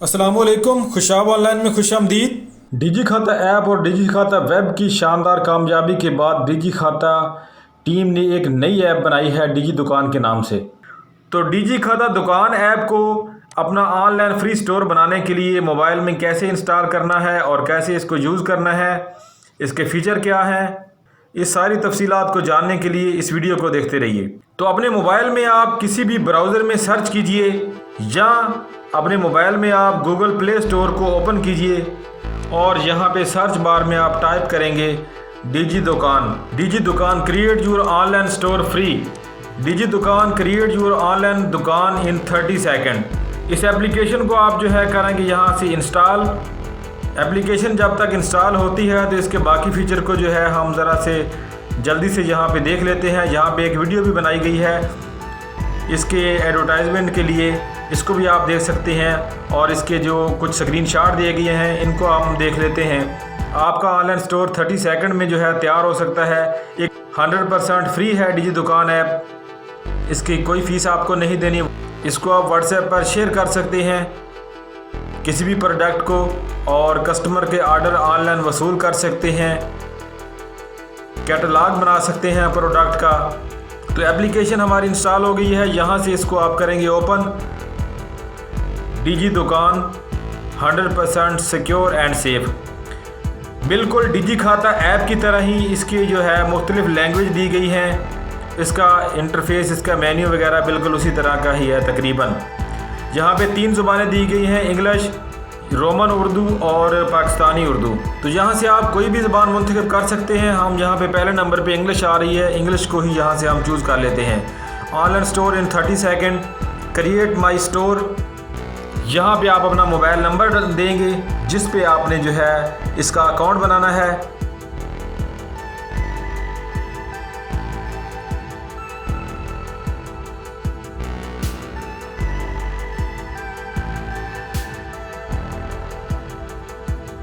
अस्सलामुअलैकुम, खुशाब ऑनलाइन में खुश आमदीद। डिजी खाता ऐप और डिजी खाता वेब की शानदार कामयाबी के बाद डिजी खाता टीम ने एक नई ऐप बनाई है डिजी दुकान के नाम से। तो डिजी खाता दुकान ऐप को अपना ऑनलाइन फ्री स्टोर बनाने के लिए मोबाइल में कैसे इंस्टॉल करना है और कैसे इसको यूज़ करना है, इसके फ़ीचर क्या हैं, इस सारी तफसीलात को जानने के लिए इस वीडियो को देखते रहिए। तो अपने मोबाइल में आप किसी भी ब्राउज़र में सर्च कीजिए या अपने मोबाइल में आप गूगल प्ले स्टोर को ओपन कीजिए और यहाँ पे सर्च बार में आप टाइप करेंगे Digi Dukaan create your online store free. Digi Dukaan create your online दुकान इन 30 सेकंड। इस एप्लीकेशन को आप जो है करेंगे यहाँ से इंस्टॉल। एप्लीकेशन जब तक इंस्टॉल होती है तो इसके बाकी फ़ीचर को जो है हम ज़रा से जल्दी से यहाँ पे देख लेते हैं। यहाँ पे एक वीडियो भी बनाई गई है इसके एडवर्टाइजमेंट के लिए, इसको भी आप देख सकते हैं और इसके जो कुछ स्क्रीनशॉट दिए गए हैं इनको हम देख लेते हैं। आपका ऑनलाइन स्टोर 30 सेकंड में जो है तैयार हो सकता है। एक 100% फ्री है डिजी दुकान ऐप, इसकी कोई फ़ीस आपको नहीं देनी। इसको आप व्हाट्सएप पर शेयर कर सकते हैं किसी भी प्रोडक्ट को और कस्टमर के ऑर्डर ऑनलाइन वसूल कर सकते हैं, कैटलॉग बना सकते हैं प्रोडक्ट का। तो एप्लीकेशन हमारी इंस्टॉल हो गई है। यहाँ से इसको आप करेंगे ओपन। डिजी दुकान 100% सिक्योर एंड सेफ। बिल्कुल डिजी खाता ऐप की तरह ही इसकी जो है मुख्तलिफ लैंग्वेज दी गई हैं। इसका इंटरफेस, इसका मेन्यू वगैरह बिल्कुल उसी तरह का ही है तकरीबन। यहाँ पे 3 ज़ुबानें दी गई हैं, इंग्लिश, रोमन उर्दू और पाकिस्तानी उर्दू। तो यहाँ से आप कोई भी ज़बान मुंतखब कर सकते हैं। हम यहाँ पे पहले नंबर पे इंग्लिश आ रही है, इंग्लिश को ही यहाँ से हम चूज़ कर लेते हैं। Online store in 30 second, create my store. यहाँ पे आप अपना मोबाइल नंबर देंगे जिस पे आपने जो है इसका अकाउंट बनाना है।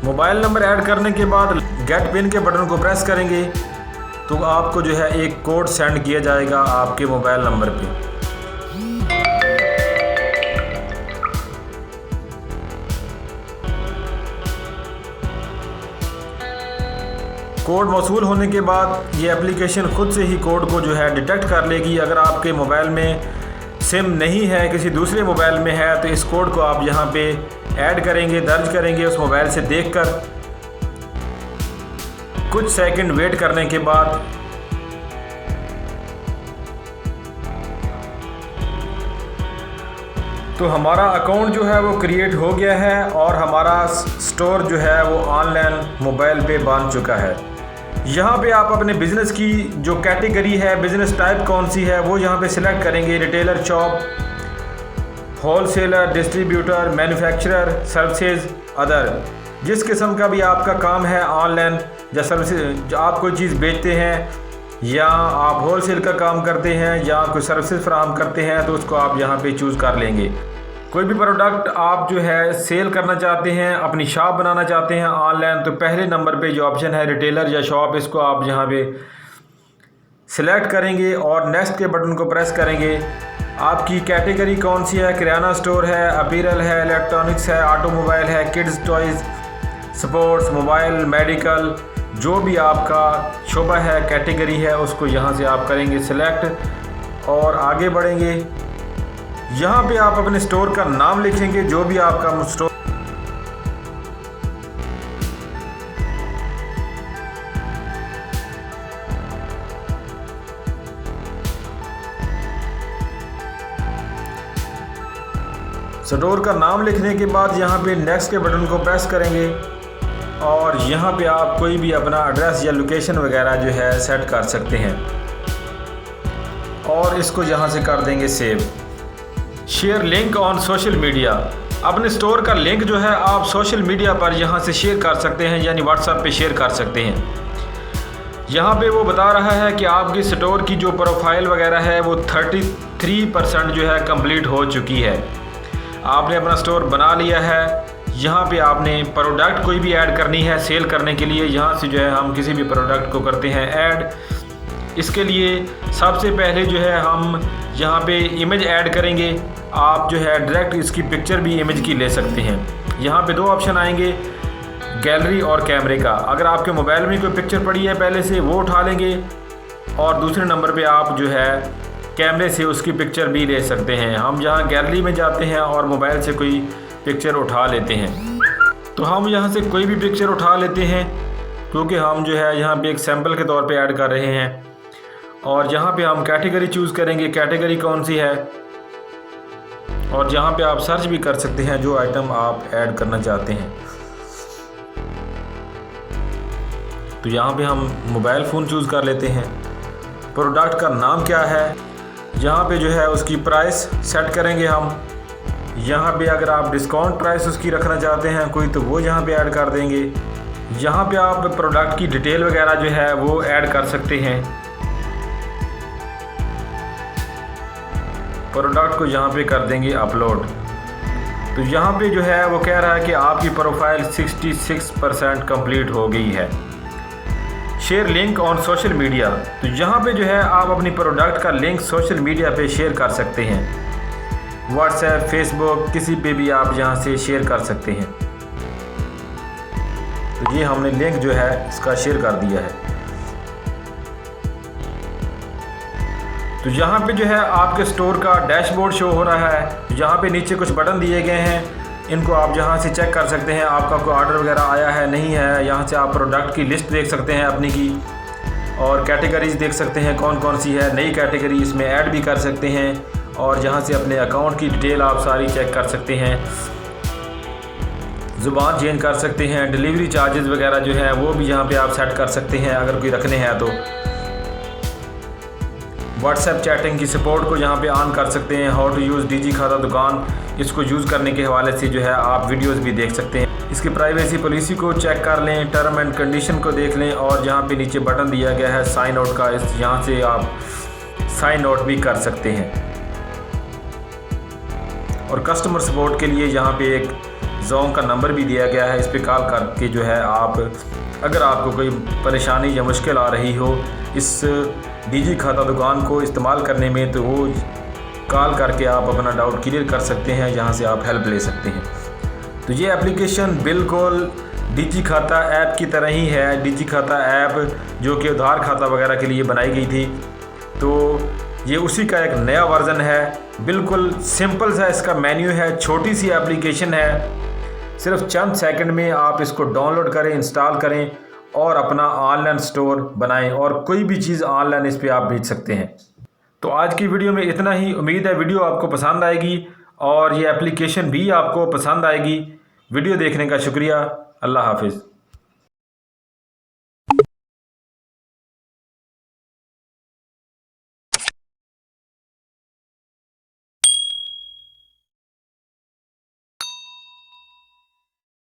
मोबाइल नंबर ऐड करने के बाद गेट पिन के बटन को प्रेस करेंगे तो आपको जो है एक कोड सेंड किया जाएगा आपके मोबाइल नंबर पे। कोड मौसूल होने के बाद ये एप्लीकेशन खुद से ही कोड को जो है डिटेक्ट कर लेगी। अगर आपके मोबाइल में सिम नहीं है, किसी दूसरे मोबाइल में है, तो इस कोड को आप यहाँ पे ऐड करेंगे, दर्ज करेंगे उस मोबाइल से देखकर। कुछ सेकंड वेट करने के बाद तो हमारा अकाउंट जो है वो क्रिएट हो गया है और हमारा स्टोर जो है वो ऑनलाइन मोबाइल पे बन चुका है। यहाँ पे आप अपने बिज़नेस की जो कैटेगरी है, बिज़नेस टाइप कौन सी है, वो यहाँ पे सिलेक्ट करेंगे। Retailer, shop, wholesaler, distributor, manufacturer, services, other. जिस किस्म का भी आपका काम है ऑनलाइन या सर्विसेज, आप कोई चीज़ बेचते हैं या आप होलसेल का काम करते हैं या कोई सर्विसेज फराहम करते हैं, तो उसको आप यहाँ पे चूज़ कर लेंगे। कोई भी प्रोडक्ट आप जो है सेल करना चाहते हैं, अपनी शॉप बनाना चाहते हैं ऑनलाइन, तो पहले नंबर पे जो ऑप्शन है रिटेलर या शॉप, इसको आप यहाँ पे सिलेक्ट करेंगे और नेक्स्ट के बटन को प्रेस करेंगे। आपकी कैटेगरी कौन सी है, किराना स्टोर है, अपीरल है, इलेक्ट्रॉनिक्स है, ऑटोमोबाइल है, kids toys, sports, mobile, medical, जो भी आपका शोबा है, कैटेगरी है, उसको यहाँ से आप करेंगे सिलेक्ट और आगे बढ़ेंगे। यहाँ पे आप अपने स्टोर का नाम लिखेंगे, जो भी आपका स्टोर। स्टोर का नाम लिखने के बाद यहाँ पे नेक्स्ट के बटन को प्रेस करेंगे और यहाँ पे आप कोई भी अपना एड्रेस या लोकेशन वगैरह जो है सेट कर सकते हैं और इसको यहाँ से कर देंगे save. Share link on social media. अपने स्टोर का लिंक जो है आप सोशल मीडिया पर यहाँ से शेयर कर सकते हैं, यानी व्हाट्सएप पे शेयर कर सकते हैं। यहाँ पे वो बता रहा है कि आपके स्टोर की जो प्रोफाइल वगैरह है वो 33% जो है कंप्लीट हो चुकी है। आपने अपना स्टोर बना लिया है। यहाँ पे आपने प्रोडक्ट कोई भी ऐड करनी है सेल करने के लिए, यहाँ से जो है हम किसी भी प्रोडक्ट को करते हैं ऐड। इसके लिए सबसे पहले जो है हम यहाँ पे इमेज ऐड करेंगे। आप जो है डायरेक्ट इसकी पिक्चर भी इमेज की ले सकते हैं। यहाँ पे दो ऑप्शन आएंगे, गैलरी और कैमरे का। अगर आपके मोबाइल में कोई पिक्चर पड़ी है पहले से, वो उठा लेंगे, और दूसरे नंबर पे आप जो है कैमरे से उसकी पिक्चर भी ले सकते हैं। हम जहाँ गैलरी में जाते हैं और मोबाइल से कोई पिक्चर उठा लेते हैं, तो हम यहाँ से कोई भी पिक्चर उठा लेते हैं, क्योंकि हम जो है यहाँ पे एक सैंपल के तौर पे ऐड कर रहे हैं। और यहाँ पे हम कैटेगरी चूज़ करेंगे, कैटेगरी कौन सी है, और जहाँ पे आप सर्च भी कर सकते हैं जो आइटम आप ऐड करना चाहते हैं। तो यहाँ पे हम मोबाइल फ़ोन चूज़ कर लेते हैं। प्रोडक्ट का नाम क्या है, यहाँ पे जो है उसकी प्राइस सेट करेंगे हम। यहाँ पे अगर आप डिस्काउंट प्राइस उसकी रखना चाहते हैं कोई, तो वो यहाँ पे ऐड कर देंगे। यहाँ पे आप प्रोडक्ट की डिटेल वगैरह जो है वो ऐड कर सकते हैं। प्रोडक्ट को यहाँ पे कर देंगे अपलोड। तो यहाँ पे जो है वो कह रहा है कि आपकी प्रोफाइल 66% कंप्लीट हो गई है। Share link on social media, तो यहाँ पे जो है आप अपनी प्रोडक्ट का लिंक सोशल मीडिया पे शेयर कर सकते हैं। व्हाट्सएप, फेसबुक, किसी पे भी आप यहाँ से शेयर कर सकते हैं। तो ये हमने लिंक जो है इसका शेयर कर दिया है। तो यहाँ पे जो है आपके स्टोर का डैशबोर्ड शो हो रहा है। यहाँ पे नीचे कुछ बटन दिए गए हैं, इनको आप यहाँ से चेक कर सकते हैं आपका कोई ऑर्डर वगैरह आया है नहीं है। यहाँ से आप प्रोडक्ट की लिस्ट देख सकते हैं अपनी की, और कैटेगरीज देख सकते हैं कौन कौन सी है। नई कैटेगरी इसमें ऐड भी कर सकते हैं, और यहाँ से अपने अकाउंट की डिटेल आप सारी चेक कर सकते हैं। ज़ुबान चेंज कर सकते हैं, डिलीवरी चार्जेस वगैरह जो है वो भी यहाँ पे आप सेट कर सकते हैं अगर कोई रखने हैं तो। व्हाट्सएप चैटिंग की सपोर्ट को यहाँ पे ऑन कर सकते हैं। हाउ टू यूज़ डिजी खाता दुकान, इसको यूज़ करने के हवाले से जो है आप वीडियोस भी देख सकते हैं। इसकी प्राइवेसी पॉलिसी को चेक कर लें, टर्म एंड कंडीशन को देख लें, और यहाँ पे नीचे बटन दिया गया है साइन आउट का, इस यहाँ से आप साइन आउट भी कर सकते हैं। और कस्टमर सपोर्ट के लिए यहाँ पे एक जोन का नंबर भी दिया गया है, इस पर कॉल करके जो है आप, अगर आपको कोई परेशानी या मुश्किल आ रही हो इस डिजी खाता दुकान को इस्तेमाल करने में, तो वो कॉल करके आप अपना डाउट क्लियर कर सकते हैं, जहाँ से आप हेल्प ले सकते हैं। तो ये एप्लीकेशन बिल्कुल डिजी खाता ऐप की तरह ही है। डिजी खाता ऐप जो कि उधार खाता वगैरह के लिए बनाई गई थी, तो ये उसी का एक नया वर्ज़न है। बिल्कुल सिंपल सा इसका मेन्यू है, छोटी सी एप्लीकेशन है। सिर्फ चंद सेकंड में आप इसको डाउनलोड करें, इंस्टॉल करें और अपना ऑनलाइन स्टोर बनाएं, और कोई भी चीज़ ऑनलाइन इस पर आप बेच सकते हैं। तो आज की वीडियो में इतना ही। उम्मीद है वीडियो आपको पसंद आएगी और ये एप्लीकेशन भी आपको पसंद आएगी। वीडियो देखने का शुक्रिया। अल्लाह हाफिज़।